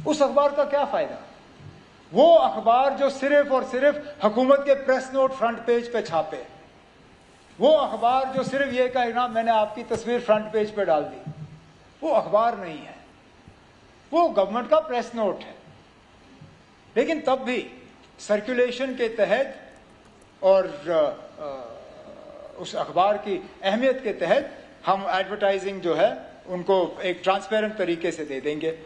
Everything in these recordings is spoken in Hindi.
उस अखबार का क्या फायदा? वो अखबार जो सिर्फ और सिर्फ हुकूमत के प्रेस नोट फ्रंट पेज पे छापे, वो अखबार जो सिर्फ ये कहे ना मैंने आपकी तस्वीर फ्रंट पेज पे डाल दी, वो अखबार नहीं है, वो गवर्नमेंट का प्रेस नोट है। लेकिन तब भी सर्कुलेशन के तहत और उस अखबार की अहमियत के तहत हम एडवर्टाइजिंग जो है उनको एक ट्रांसपेरेंट तरीके से दे देंगे।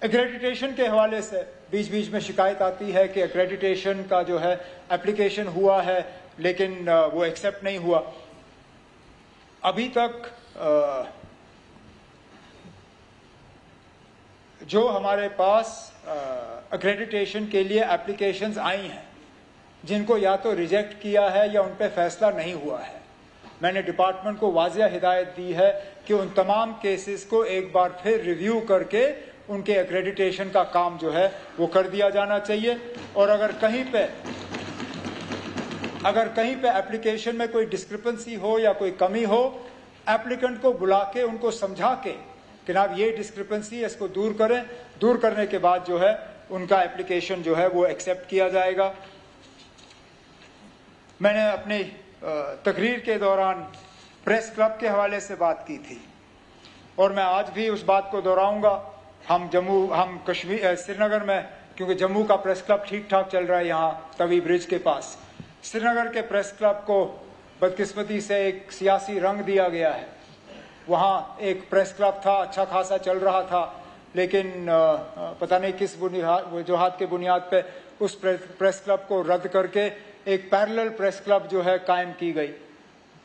एक्रेडिटेशन के हवाले से बीच बीच में शिकायत आती है कि एक्रेडिटेशन का जो है एप्लीकेशन हुआ है लेकिन वो एक्सेप्ट नहीं हुआ। अभी तक जो हमारे पास एक्रेडिटेशन के लिए एप्लीकेशंस आई हैं, जिनको या तो रिजेक्ट किया है या उन पर फैसला नहीं हुआ है, मैंने डिपार्टमेंट को वाज़िया हिदायत दी है कि उन तमाम केसेस को एक बार फिर रिव्यू करके उनके एक्रेडिटेशन का काम जो है वो कर दिया जाना चाहिए। और अगर कहीं पे एप्लीकेशन में कोई डिस्क्रिपेंसी हो या कोई कमी हो, एप्लीकेंट को बुला के उनको समझा के कि जनाब ये डिस्क्रिपेंसी है, इसको दूर करें। दूर करने के बाद जो है उनका एप्लीकेशन जो है वो एक्सेप्ट किया जाएगा। मैंने अपनी तकरीर के दौरान प्रेस क्लब के हवाले से बात की थी और मैं आज भी उस बात को दोहराऊंगा। हम श्रीनगर में, क्योंकि जम्मू का प्रेस क्लब ठीक ठाक चल रहा है यहाँ तवी ब्रिज के पास, श्रीनगर के प्रेस क्लब को बदकिस्मती से एक सियासी रंग दिया गया है। वहाँ एक प्रेस क्लब था, अच्छा खासा चल रहा था, लेकिन पता नहीं किस वजूहात के बुनियाद पे उस प्रेस क्लब को रद्द करके एक पैरेलल प्रेस क्लब जो है कायम की गई।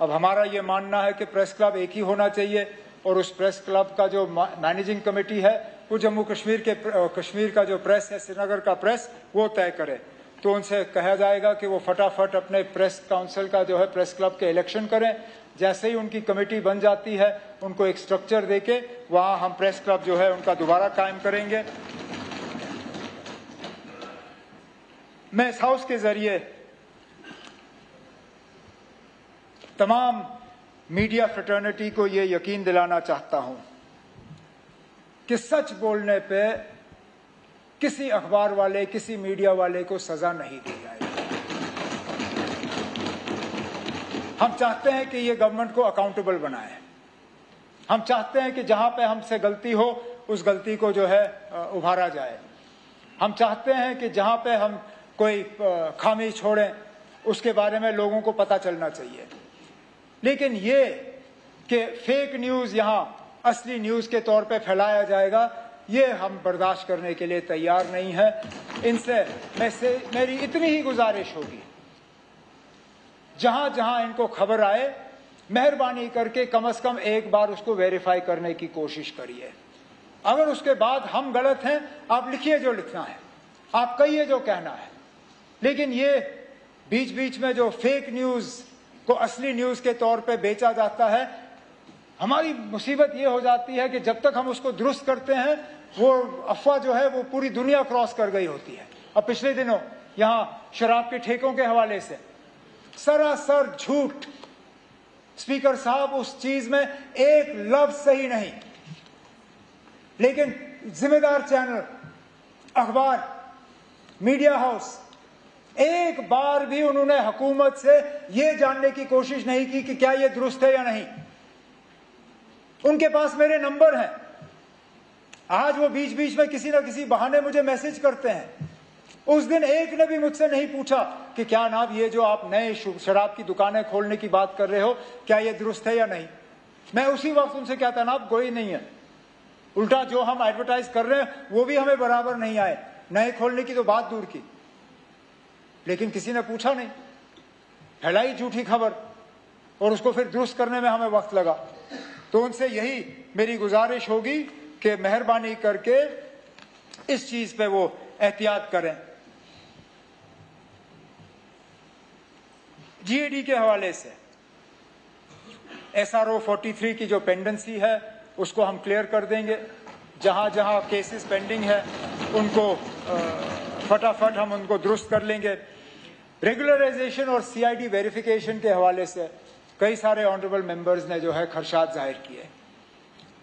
अब हमारा ये मानना है कि प्रेस क्लब एक ही होना चाहिए और उस प्रेस क्लब का जो मैनेजिंग कमेटी है वो जम्मू कश्मीर का जो प्रेस है, श्रीनगर का प्रेस, वो तय करे। तो उनसे कहा जाएगा कि वो फटाफट अपने प्रेस काउंसिल का जो है प्रेस क्लब के इलेक्शन करें। जैसे ही उनकी कमेटी बन जाती है उनको एक स्ट्रक्चर देके वहाँ हम प्रेस क्लब जो है उनका दोबारा कायम करेंगे। मैं इस हाउस के जरिए तमाम मीडिया फ्रेटर्निटी को ये यकीन दिलाना चाहता हूं कि सच बोलने पे किसी अखबार वाले, किसी मीडिया वाले को सजा नहीं दी जाएगी। हम चाहते हैं कि ये गवर्नमेंट को अकाउंटेबल बनाए। हम चाहते हैं कि जहां पे हमसे गलती हो उस गलती को जो है उभारा जाए। हम चाहते हैं कि जहां पे हम कोई खामी छोड़ें उसके बारे में लोगों को पता चलना चाहिए। लेकिन ये कि फेक न्यूज यहां असली न्यूज के तौर पे फैलाया जाएगा, ये हम बर्दाश्त करने के लिए तैयार नहीं है। इनसे मेरी इतनी ही गुजारिश होगी, जहां जहां इनको खबर आए मेहरबानी करके कम से कम एक बार उसको वेरीफाई करने की कोशिश करिए। अगर उसके बाद हम गलत हैं, आप लिखिए जो लिखना है, आप कहिए जो कहना है, लेकिन ये बीच बीच में जो फेक न्यूज को असली न्यूज के तौर पे बेचा जाता है, हमारी मुसीबत ये हो जाती है कि जब तक हम उसको दुरुस्त करते हैं वो अफवाह जो है वो पूरी दुनिया क्रॉस कर गई होती है। अब पिछले दिनों यहाँ शराब के ठेकों के हवाले से सरासर झूठ, स्पीकर साहब उस चीज में एक लफ्ज सही नहीं, लेकिन जिम्मेदार चैनल, अखबार, मीडिया हाउस एक बार भी उन्होंने हुकूमत से यह जानने की कोशिश नहीं की कि क्या यह दुरुस्त है या नहीं। उनके पास मेरे नंबर हैं, आज वो बीच बीच में किसी ना किसी बहाने मुझे मैसेज करते हैं। उस दिन एक ने भी मुझसे नहीं पूछा कि क्या नाम ये जो आप नए शराब की दुकानें खोलने की बात कर रहे हो क्या ये दुरुस्त है या नहीं। मैं उसी वक्त उनसे कहता ना आप कोई नहीं है, उल्टा जो हम एडवर्टाइज कर रहे हैं वो भी हमें बराबर नहीं आए, नए खोलने की तो बात दूर की। लेकिन किसी ने पूछा नहीं, फैलाई झूठी खबर और उसको फिर दुरुस्त करने में हमें वक्त लगा। तो उनसे यही मेरी गुजारिश होगी कि मेहरबानी करके इस चीज पे वो एहतियात करें। जीएडी के हवाले से SRO 43 की जो पेंडेंसी है उसको हम क्लियर कर देंगे। जहां जहां केसेस पेंडिंग है उनको फटाफट हम उनको दुरुस्त कर लेंगे। रेगुलराइजेशन और CID वेरिफिकेशन के हवाले से कई सारे ऑनरेबल मेंबर्स ने जो है खदशात जाहिर किए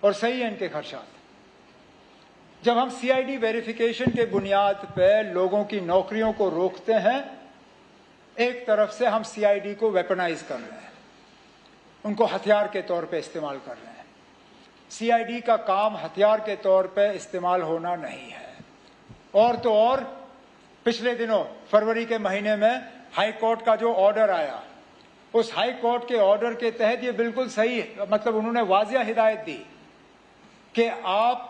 और सही है इनके खदशात। जब हम सीआईडी वेरिफिकेशन के बुनियाद पे लोगों की नौकरियों को रोकते हैं, एक तरफ से हम सीआईडी को वेपनाइज कर रहे हैं, उनको हथियार के तौर पे इस्तेमाल कर रहे हैं। सीआईडी का काम हथियार के तौर पे इस्तेमाल होना नहीं है। और तो और पिछले दिनों फरवरी के महीने में हाई कोर्ट का जो ऑर्डर आया, उस हाई कोर्ट के ऑर्डर के तहत ये बिल्कुल सही है, मतलब उन्होंने वाजिया हिदायत दी कि आप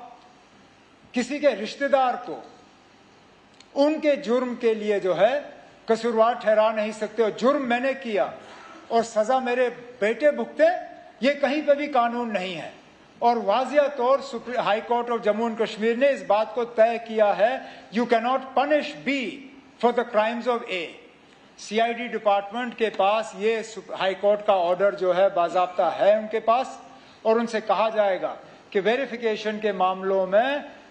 किसी के रिश्तेदार को उनके जुर्म के लिए जो है कसूरवार ठहरा नहीं सकते। और जुर्म मैंने किया और सजा मेरे बेटे भुगते, ये कहीं पे भी कानून नहीं है। और वाजिया तौर High Court of Jammu and Kashmir ने इस बात को तय किया है, you can not punish be for the crimes of a. CID department के पास ये हाई कोर्ट का ऑर्डर जो है बाजाब्ता है उनके पास, और उनसे कहा जाएगा कि वेरिफिकेशन के मामलों में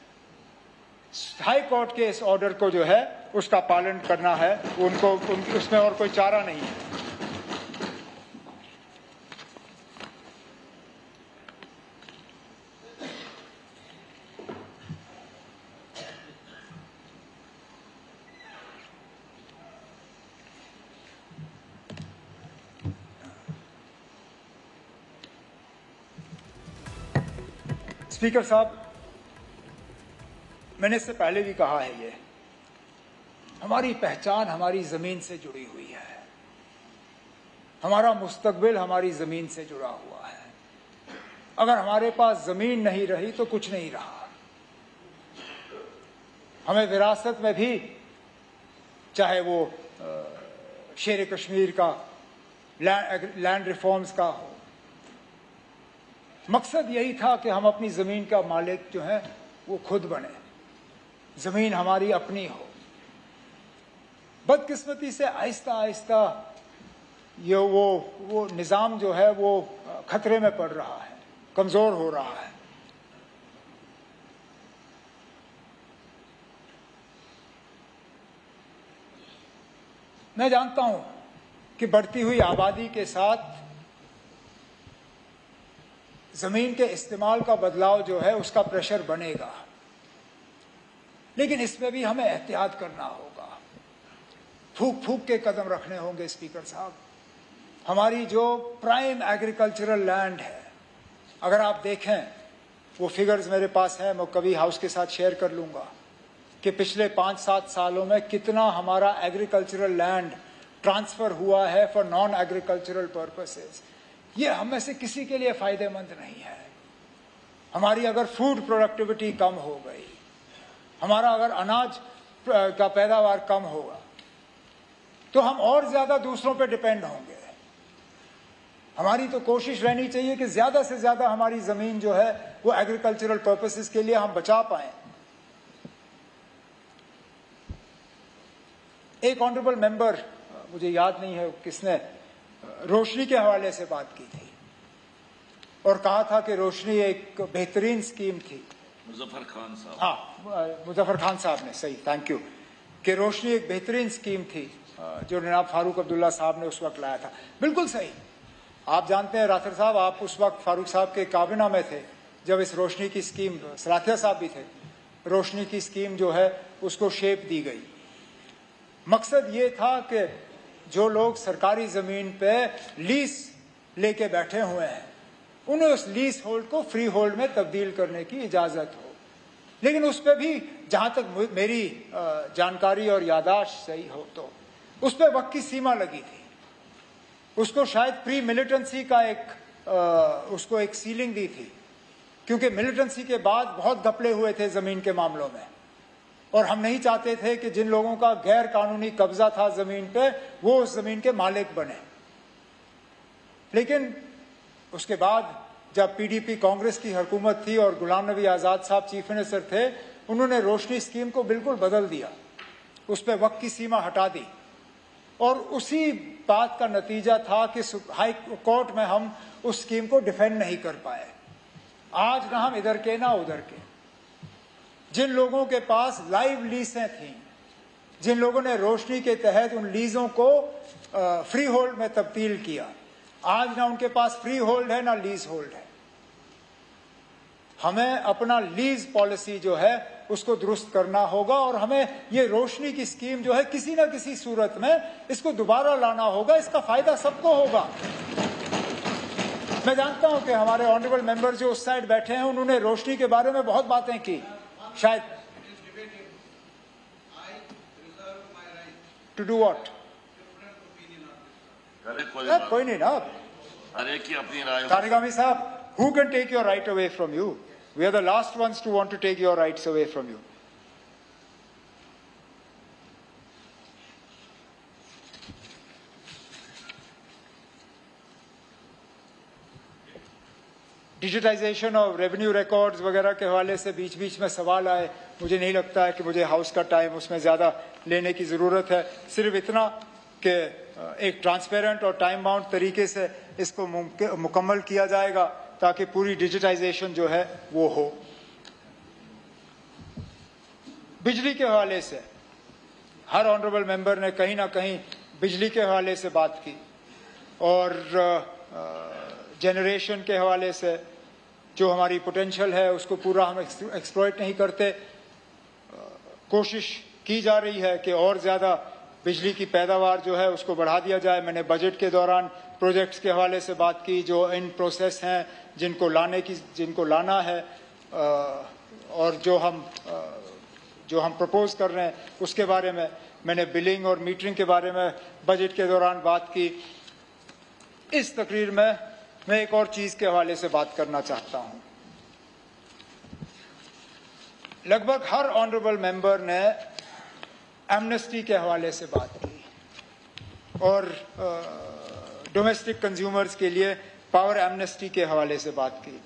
हाई कोर्ट के इस ऑर्डर को जो है उसका पालन करना है उनको, उसमें और कोई चारा नहीं है। स्पीकर साहब, मैंने इससे पहले भी कहा है, ये हमारी पहचान हमारी जमीन से जुड़ी हुई है, हमारा मुस्तकबिल हमारी जमीन से जुड़ा हुआ है। अगर हमारे पास जमीन नहीं रही तो कुछ नहीं रहा। हमें विरासत में भी, चाहे वो शेर कश्मीर का लैंड रिफॉर्म्स का हो, मकसद यही था कि हम अपनी जमीन का मालिक जो है वो खुद बने, जमीन हमारी अपनी हो। बदकिस्मती से आहिस्ता आहिस्ता ये वो निज़ाम जो है वो खतरे में पड़ रहा है, कमजोर हो रहा है। मैं जानता हूं कि बढ़ती हुई आबादी के साथ जमीन के इस्तेमाल का बदलाव जो है उसका प्रेशर बनेगा, लेकिन इसमें भी हमें एहतियात करना होगा, फूक फूक के कदम रखने होंगे। स्पीकर साहब, हमारी जो प्राइम एग्रीकल्चरल लैंड है, अगर आप देखें, वो फिगर्स मेरे पास हैं, मैं कभी हाउस के साथ शेयर कर लूंगा कि पिछले 5-7 सालों में कितना हमारा एग्रीकल्चरल लैंड ट्रांसफर हुआ है फॉर नॉन एग्रीकल्चरल पर्पसेस। ये हम में से किसी के लिए फायदेमंद नहीं है। हमारी अगर फूड प्रोडक्टिविटी कम हो गई, हमारा अगर अनाज का पैदावार कम होगा, तो हम और ज्यादा दूसरों पे डिपेंड होंगे। हमारी तो कोशिश रहनी चाहिए कि ज्यादा से ज्यादा हमारी जमीन जो है वो एग्रीकल्चरल पर्पसेस के लिए हम बचा पाएं। एक ऑनरेबल मेंबर, मुझे याद नहीं है किसने, रोशनी के हवाले से बात की थी और कहा था कि रोशनी एक बेहतरीन स्कीम थी। मुजफ्फर खान साहब, हाँ, मुजफ्फर खान साहब ने, सही, थैंक यू, कि रोशनी एक बेहतरीन स्कीम थी जो जनाब फारूक अब्दुल्ला साहब ने उस वक्त लाया था। बिल्कुल सही। आप जानते हैं राठौर साहब, आप उस वक्त फारूक साहब के काबिना में थे जब इस रोशनी की स्कीम, सलाथिया साहब भी थे, रोशनी की स्कीम जो है उसको शेप दी गई। मकसद ये था कि जो लोग सरकारी जमीन पे लीज लेके बैठे हुए हैं, उन्हें उस लीज होल्ड को फ्री होल्ड में तब्दील करने की इजाजत हो। लेकिन उस पर भी, जहां तक मेरी जानकारी और यादाश्त सही हो, तो उस पर वक्त की सीमा लगी थी। उसको शायद प्री मिलिटेंसी का उसको एक सीलिंग दी थी, क्योंकि मिलिटेंसी के बाद बहुत घपले हुए थे जमीन के मामलों में, और हम नहीं चाहते थे कि जिन लोगों का गैर कानूनी कब्जा था जमीन पे, वो उस जमीन के मालिक बने। लेकिन उसके बाद जब पीडीपी कांग्रेस की हुकूमत थी और गुलाम नबी आजाद साहब चीफ मिनिस्टर थे, उन्होंने रोशनी स्कीम को बिल्कुल बदल दिया, उस पर वक्त की सीमा हटा दी, और उसी बात का नतीजा था कि हाई कोर्ट में हम उस स्कीम को डिफेंड नहीं कर पाए। आज ना हम इधर के ना उधर के, जिन लोगों के पास लाइव लीजें थीं, जिन लोगों ने रोशनी के तहत उन लीजों को फ्री होल्ड में तब्दील किया, आज ना उनके पास फ्री होल्ड है ना लीज होल्ड है। हमें अपना लीज पॉलिसी जो है उसको दुरुस्त करना होगा और हमें ये रोशनी की स्कीम जो है किसी ना किसी सूरत में इसको दोबारा लाना होगा। इसका फायदा सबको होगा। मैं जानता हूं कि हमारे ऑनरेबल मेंबर जो उस साइड बैठे हैं उन्होंने रोशनी के बारे में बहुत बातें की। शायद टू डू व्हाट? कोई नहीं ना, अरे की अपनी राय। तारिगामी साहब, who can take your right away from you? We are the last ones to want to take your rights away from you. Digitisation of revenue records वगैरह के हवाले से बीच बीच में सवाल आए। मुझे नहीं लगता है कि मुझे हाउस का टाइम उसमें ज़्यादा लेने की ज़रूरत है। सिर्फ इतना कि एक ट्रांसपेरेंट और टाइम बाउंड तरीके से इसको मुकम्मल किया जाएगा ताकि पूरी डिजिटाइजेशन जो है वो हो। बिजली के हवाले से हर ऑनरेबल मेंबर ने कहीं ना कहीं बिजली के हवाले से बात की और जनरेशन के हवाले से जो हमारी पोटेंशियल है उसको पूरा हम एक्सप्लॉइट नहीं करते। कोशिश की जा रही है कि और ज़्यादा बिजली की पैदावार जो है उसको बढ़ा दिया जाए। मैंने बजट के दौरान प्रोजेक्ट्स के हवाले से बात की जो इन प्रोसेस हैं, जिनको लाना है और जो हम प्रपोज कर रहे हैं उसके बारे में। मैंने बिलिंग और मीटरिंग के बारे में बजट के दौरान बात की। इस तकरीर में मैं एक और चीज़ के हवाले से बात करना चाहता हूं। लगभग हर ऑनरेबल मेंबर ने एमनेस्टी के हवाले से बात की और डोमेस्टिक कंज्यूमर्स के लिए पावर एमनेस्टी के हवाले से बात की।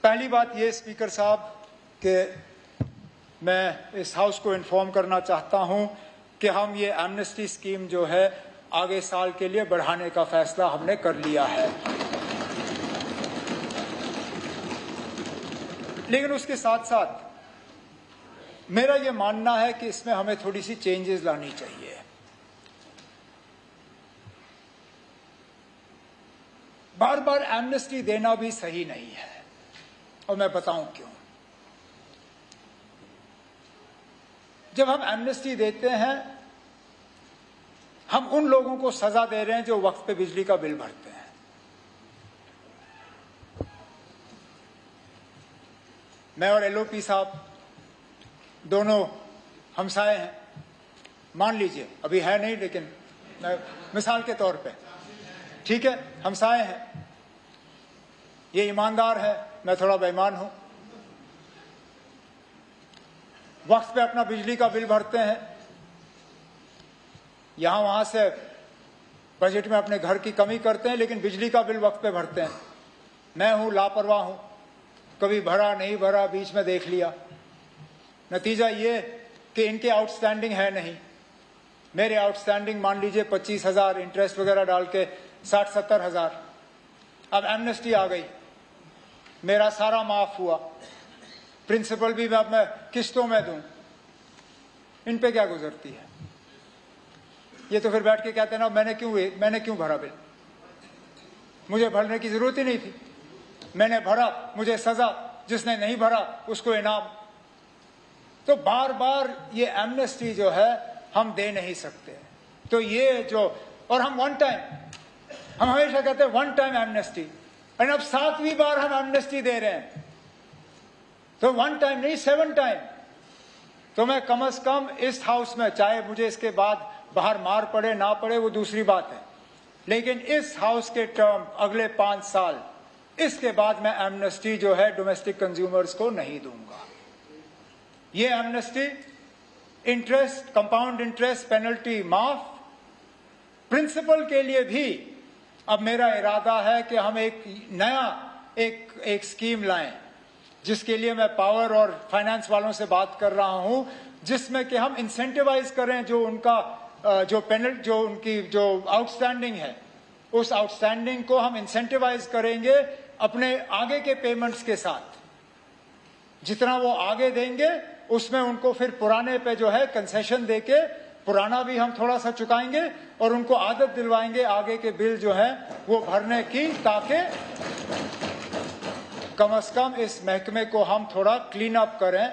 पहली बात यह स्पीकर साहब कि मैं इस हाउस को इन्फॉर्म करना चाहता हूं कि हम ये एमनेस्टी स्कीम जो है आगे साल के लिए बढ़ाने का फैसला हमने कर लिया है। लेकिन उसके साथ साथ मेरा ये मानना है कि इसमें हमें थोड़ी सी चेंजेस लानी चाहिए। बार बार एमनेस्टी देना भी सही नहीं है और मैं बताऊं क्यों। जब हम एमनेस्टी देते हैं हम उन लोगों को सजा दे रहे हैं जो वक्त पे बिजली का बिल भरते हैं। मैं और एलओपी साहब दोनों हमसाए हैं। मान लीजिए अभी है नहीं लेकिन मिसाल के तौर पे ठीक है, हमसाए हैं। ये ईमानदार है, मैं थोड़ा बेईमान हूं। वक्त पे अपना बिजली का बिल भरते हैं, यहां वहां से बजट में अपने घर की कमी करते हैं लेकिन बिजली का बिल वक्त पे भरते हैं। मैं हूं लापरवाह हूं, कभी भरा नहीं भरा, बीच में देख लिया। नतीजा ये कि इनके आउटस्टैंडिंग है नहीं, मेरे आउटस्टैंडिंग मान लीजिए 25,000 इंटरेस्ट वगैरह डाल के 60-70 हजार। अब एमनेस्टी आ गई, मेरा सारा माफ हुआ, प्रिंसिपल भी अब मैं किस्तों में दूं। इन पे क्या गुजरती है? ये तो फिर बैठ के कहते हैं ना मैंने क्यों भरा बिल, मुझे भरने की जरूरत ही नहीं थी, मैंने भरा, मुझे सजा, जिसने नहीं भरा उसको इनाम। तो बार बार ये एमनेस्टी जो है हम दे नहीं सकते। तो ये जो, और हम हम हमेशा कहते हैं वन टाइम एमनेस्टी, और अब 7वीं बार हम एमनेस्टी दे रहे हैं। तो 1 टाइम नहीं 7 टाइम। तो मैं कम से कम इस हाउस में, चाहे मुझे इसके बाद बाहर मार पड़े ना पड़े वो दूसरी बात है, लेकिन इस हाउस के टर्म अगले 5 साल, इसके बाद मैं एमनेस्टी जो है डोमेस्टिक कंज्यूमर्स को नहीं दूंगा। ये amnesty interest, compound interest, penalty माफ। प्रिंसिपल के लिए भी अब मेरा इरादा है कि हम एक नया एक स्कीम लाएं जिसके लिए मैं पावर और फाइनेंस वालों से बात कर रहा हूं, जिसमें कि हम इंसेंटिवाइज करें जो उनकी जो आउटस्टैंडिंग है, उस आउटस्टैंडिंग को हम इंसेंटिवाइज करेंगे अपने आगे के पेमेंट्स के साथ। जितना वो आगे देंगे उसमें उनको फिर पुराने पे जो है कंसेशन देके पुराना भी हम थोड़ा सा चुकाएंगे और उनको आदत दिलवाएंगे आगे के बिल जो है वो भरने की, कम से कम इस महकमे को हम थोड़ा क्लीन अप करें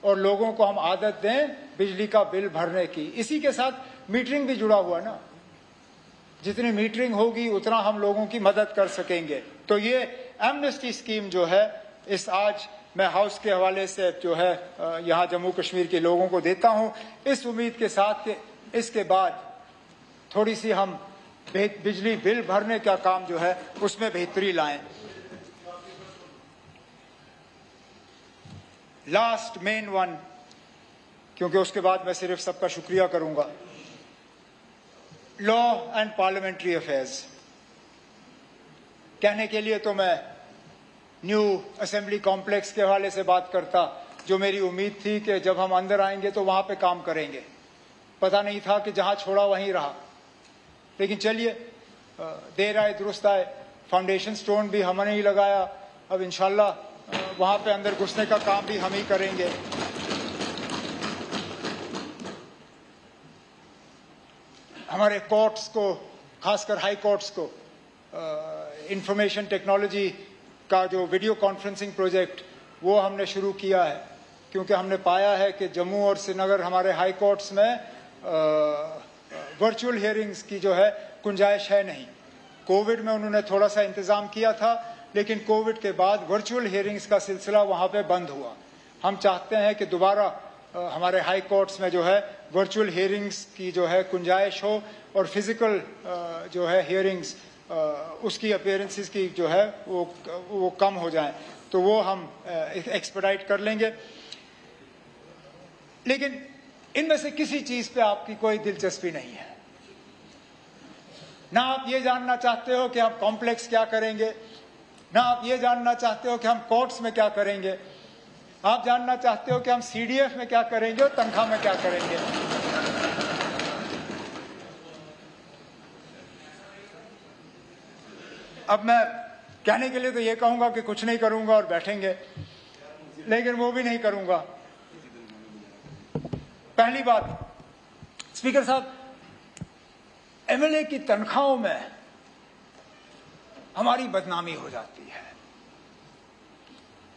और लोगों को हम आदत दें बिजली का बिल भरने की। इसी के साथ मीटरिंग भी जुड़ा हुआ ना, जितनी मीटरिंग होगी उतना हम लोगों की मदद कर सकेंगे। तो ये एमनेस्टी स्कीम जो है, इस आज मैं हाउस के हवाले से जो है यहाँ जम्मू कश्मीर के लोगों को देता हूँ, इस उम्मीद के साथ कि इसके बाद थोड़ी सी हम बिजली बिल भरने का काम जो है उसमें बेहतरी लाएं। लास्ट मेन वन, क्योंकि उसके बाद मैं सिर्फ सबका शुक्रिया करूंगा, लॉ एंड पार्लियामेंट्री अफेयर्स। कहने के लिए तो मैं न्यू असेंबली कॉम्प्लेक्स के हवाले से बात करता, जो मेरी उम्मीद थी कि जब हम अंदर आएंगे तो वहां पे काम करेंगे। पता नहीं था कि जहां छोड़ा वहीं रहा, लेकिन चलिए देर आए दुरुस्त आए। फाउंडेशन स्टोन भी हमने ही लगाया, अब इंशाल्लाह वहां पे अंदर घुसने का काम भी हम ही करेंगे। हमारे कोर्ट्स को, खासकर हाई कोर्ट्स को, इंफॉर्मेशन टेक्नोलॉजी का जो वीडियो कॉन्फ्रेंसिंग प्रोजेक्ट वो हमने शुरू किया है, क्योंकि हमने पाया है कि जम्मू और श्रीनगर हमारे हाई कोर्ट्स में वर्चुअल हियरिंग्स की जो है गुंजाइश है नहीं। कोविड में उन्होंने थोड़ा सा इंतजाम किया था, लेकिन कोविड के बाद वर्चुअल हियरिंग्स का सिलसिला वहां पे बंद हुआ। हम चाहते हैं कि दोबारा हमारे हाई कोर्ट्स में जो है वर्चुअल हियरिंग्स की जो है गुंजाइश हो और फिजिकल जो है हियरिंग्स उसकी अपीयरेंसेस की जो है वो कम हो जाए, तो वो हम एक्सपेडाइट कर लेंगे। लेकिन इनमें से किसी चीज पे आपकी कोई दिलचस्पी नहीं है। ना आप ये जानना चाहते हो कि हम कॉम्प्लेक्स क्या करेंगे, ना आप ये जानना चाहते हो कि हम कोर्ट्स में क्या करेंगे। आप जानना चाहते हो कि हम सीडीएफ में क्या करेंगे और तनख्वाह में क्या करेंगे। अब मैं कहने के लिए तो ये कहूंगा कि कुछ नहीं करूंगा और बैठेंगे, लेकिन वो भी नहीं करूंगा। पहली बात, स्पीकर साहब, एमएलए की तनख्वाहों में हमारी बदनामी हो जाती है।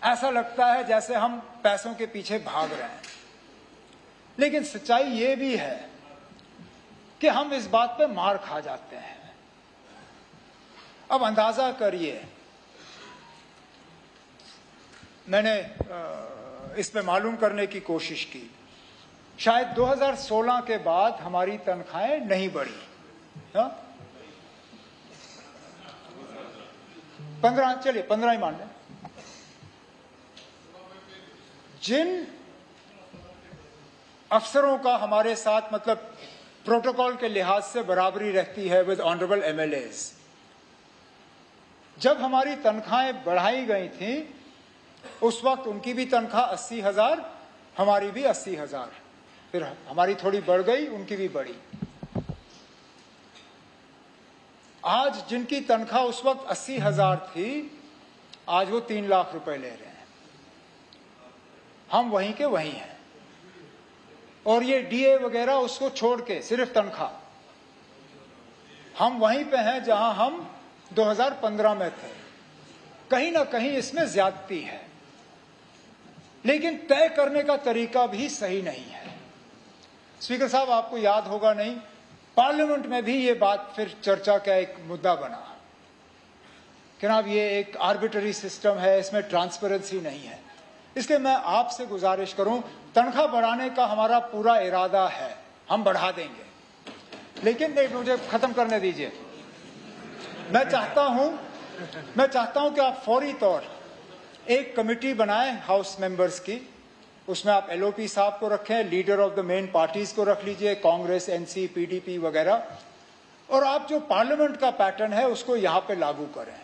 ऐसा लगता है जैसे हम पैसों के पीछे भाग रहे हैं, लेकिन सच्चाई ये भी है कि हम इस बात पे मार खा जाते हैं। अब अंदाजा करिए, मैंने इस पे मालूम करने की कोशिश की, शायद 2016 के बाद हमारी तनख्वाहें नहीं बढ़ी। 15, चलिए 15 ही मान लें। जिन अफसरों का हमारे साथ मतलब प्रोटोकॉल के लिहाज से बराबरी रहती है विद ऑनरेबल एमएलएज, जब हमारी तनख्वाहें बढ़ाई गई थी उस वक्त उनकी भी तनख्वाह 80,000, हमारी भी 80,000। फिर हमारी थोड़ी बढ़ गई, उनकी भी बढ़ी। आज जिनकी तनख्वाह उस वक्त 80,000 थी, आज वो 3 लाख रुपए ले रहे हैं। हम वहीं के वहीं हैं, और ये डीए वगैरह उसको छोड़ के सिर्फ तनख्वाह, हम वहीं पे हैं जहां हम 2015 में थे। कहीं ना कहीं इसमें ज्यादती है, लेकिन तय करने का तरीका भी सही नहीं है। स्पीकर साहब, आपको याद होगा नहीं, पार्लियामेंट में भी ये बात फिर चर्चा का एक मुद्दा बना कि जनाब ये एक आर्बिट्ररी सिस्टम है, इसमें ट्रांसपेरेंसी नहीं है। इसलिए मैं आपसे गुजारिश करूं, तनख्वाह बढ़ाने का हमारा पूरा इरादा है, हम बढ़ा देंगे, लेकिन एक मुझे खत्म करने दीजिए। मैं चाहता हूं कि आप फौरी तौर एक कमेटी बनाएं हाउस मेंबर्स की, उसमें आप एलओपी साहब को रखें, leader of the main parties को रख लीजिए, कांग्रेस, एनसी, पीडीपी वगैरह, और आप जो पार्लियामेंट का पैटर्न है उसको यहां पे लागू करें।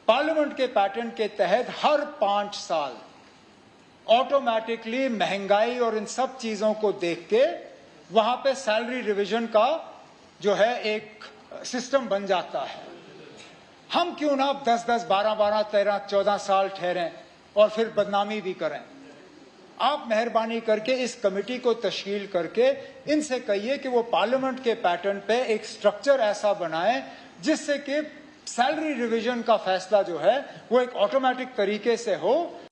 पार्लियामेंट के पैटर्न के तहत हर 5 साल ऑटोमेटिकली महंगाई और इन सब चीजों को देख के वहां पे सैलरी रिवीजन का जो है एक सिस्टम बन जाता है। हम क्यों ना 10-10, 12-12, 13, 14 साल ठहरें और फिर बदनामी भी करें। आप मेहरबानी करके इस कमेटी को तश्कील करके इनसे कहिए कि वो पार्लियामेंट के पैटर्न पे एक स्ट्रक्चर ऐसा बनाएं जिससे कि सैलरी रिवीजन का फैसला जो है वो एक ऑटोमेटिक तरीके से हो